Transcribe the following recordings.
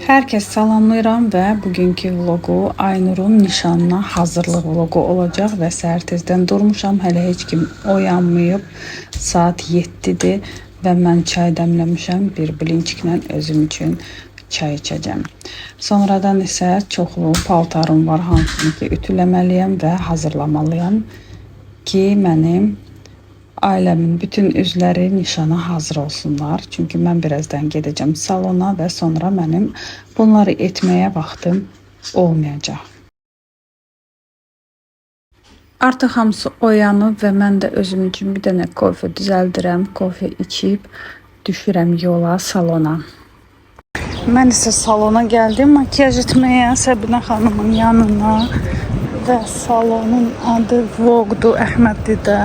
Herkes salamlayıram və bugünkü vlogu Aynur'un nişanına hazırlıq vlogu olacaq və səhər tezdən durmuşam. Hələ heç kim oyanmayıb. Saat 7'dir və mən çay dəmləmişəm. Bir blinçiklə özüm üçün çay içəcəm. Sonradan isə çoxlu paltarım var, hansını ki ütüləməliyəm və hazırlamalıyam ki mənim ailəmin bütün üzləri nişana hazır olsunlar. Çünki mən birazdan gedəcəm salona və sonra mənim bunları etməyə vaxtım olmayacaq. Artıq hamısı oyanıb və mən də özüm üçün bir dənə kofe düzəldirəm. Kofe içib düşürəm yola, salona. Mən isə salona gəldim makyaj etməyə, Səbinə xanımın yanına və salonun adı Vogue'dur, Əhmədlidə.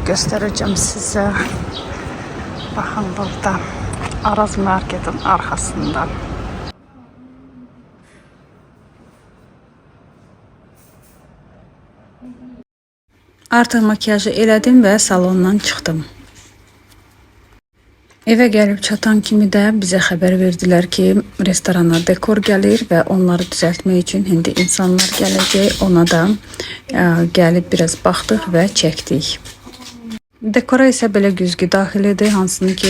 Göstereceğim size. Bakın burada Araz Market'in arkasında. Artıq makyajı elədim və salondan çıxdım. Evə gəlib çatan kimi də bizə xəbər verdilər ki, restorana dekor gəlir və onları düzəltmək üçün indi insanlar gələcək. Ona da gəlib biraz baxdıq və çəkdik. Dekora isə belə güzgü daxilidir, hansını ki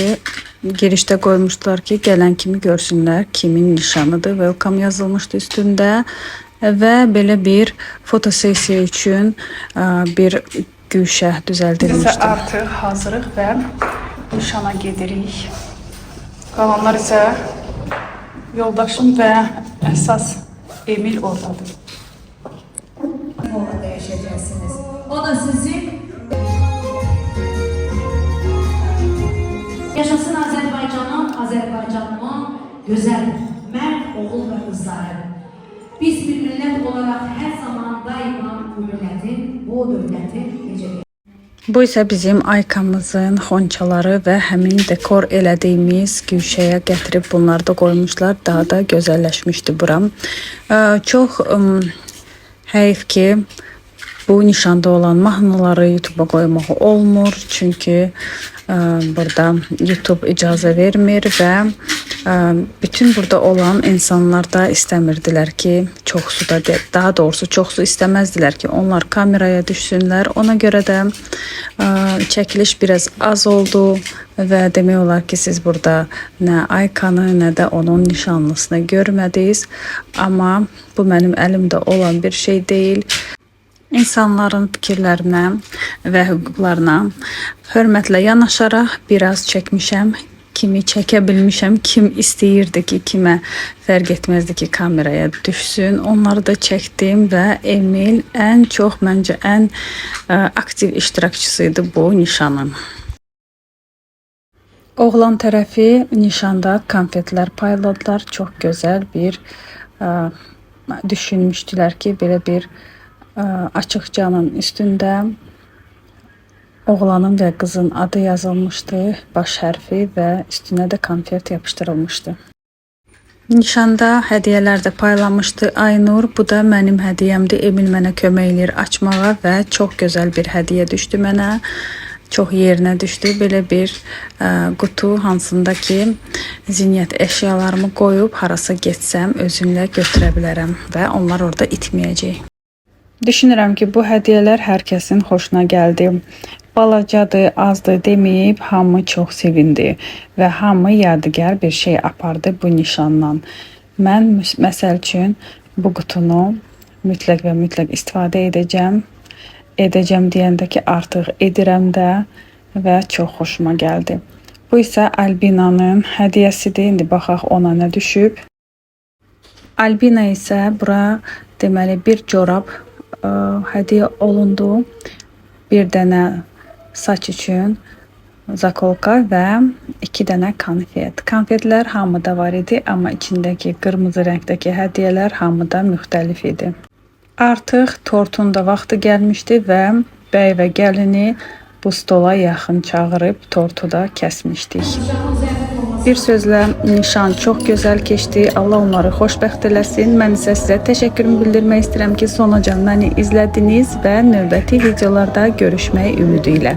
girişdə qoymuşlar ki, gələn kimi görsünlər kimin nişanıdır. Welcome yazılmışdı üstündə və belə bir fotosesiya üçün bir güşə düzəldilmişdi. Biz artıq hazırıq və nişana gedirik. Qalanlar isə yoldaşım və əsas Emil oradadır. Orada yaşayacaksınız. O da sizin. Yaşasın Azərbaycanın, Azərbaycanın gözəl, mərd oğul və qızları. Biz bir millət olaraq hər zaman daima bu millətin, bu dövlətin necə Bu isə bizim Aykamızın xonçaları və həmin dekor elədiyimiz güşəyə gətirib bunları da qoymuşlar. Daha da gözəlləşmişdi buram. Çox heyf ki bu nişanda olan mahnıları YouTube'a qoymaq olmur. Çünki burada YouTube icazə vermir və bütün burada olan insanlar da istəmirdilər ki, çoxsu da daha doğrusu çoxsu istəməzdilər ki, onlar kameraya düşsünlər. Ona görə də çəkiliş biraz az oldu və demək olar ki, siz burada nə Aykanı, nə də onun nişanlısını görmədiniz. Amma bu mənim əlimdə olan bir şey deyil. İnsanların fikirlərinə və hüquqlarına hörmətlə yanaşaraq biraz çəkmişəm. Kimi çəkə bilmişəm, kim istəyirdi ki, kimə fərq etməzdi ki, kameraya düşsün. Onları da çəkdim və Emil ən çox, məncə ən aktiv iştirakçısıydı bu nişanın. Oğlan tərəfi nişanda konfetlər payladılar. Çox gözəl bir düşünmüşdülər ki, belə bir açıq canın üstündə oğlanın və qızın adı yazılmışdı, baş hərfi və üstünə də konfet yapışdırılmışdı. Nişanda hədiyyələr də paylamışdı Aynur. Bu da mənim hədiyyəmdir. Emil mənə kömək edir açmağa və çox gözəl bir hədiyyə düşdü mənə. Çox yerinə düşdü. Belə bir qutu, hansında ki zinət əşyalarımı qoyub harasa getsəm özümlə götürə bilərəm və onlar orada itməyəcək. Düşünürəm ki, bu hədiyyələr hər kəsin xoşuna gəldi. Balacadır, azdır deməyib, hamı çox sevindi və hamı yadigar bir şey apardı bu nişandan. Mən məsəl üçün bu qutunu mütləq və mütləq istifadə edəcəm. Edəcəm deyəndə ki, artıq edirəm də və çox xoşuma gəldi. Bu isə Albinanın hədiyyəsidir. İndi baxaq ona nə düşüb. Albina isə bura deməli bir corab hədiyyə olundu. Bir dənə saç üçün zakolka və 2 dənə konfet. Konfetlər hamıda var idi, amma içindəki qırmızı rəngdəki hədiyyələr hamıda müxtəlif idi. Artıq tortun da vaxtı gəlmişdi və bəy və gəlini bu stola yaxın çağırıb tortu da kəsmişdik. Bir sözlə nişan çox gözəl keçdi. Allah onları xoşbəxt eləsin. Mən isə sizə təşəkkürümü bildirmək istəyirəm ki, sonucan məni izlədiniz və növbəti videolarda görüşmək ümidi ilə.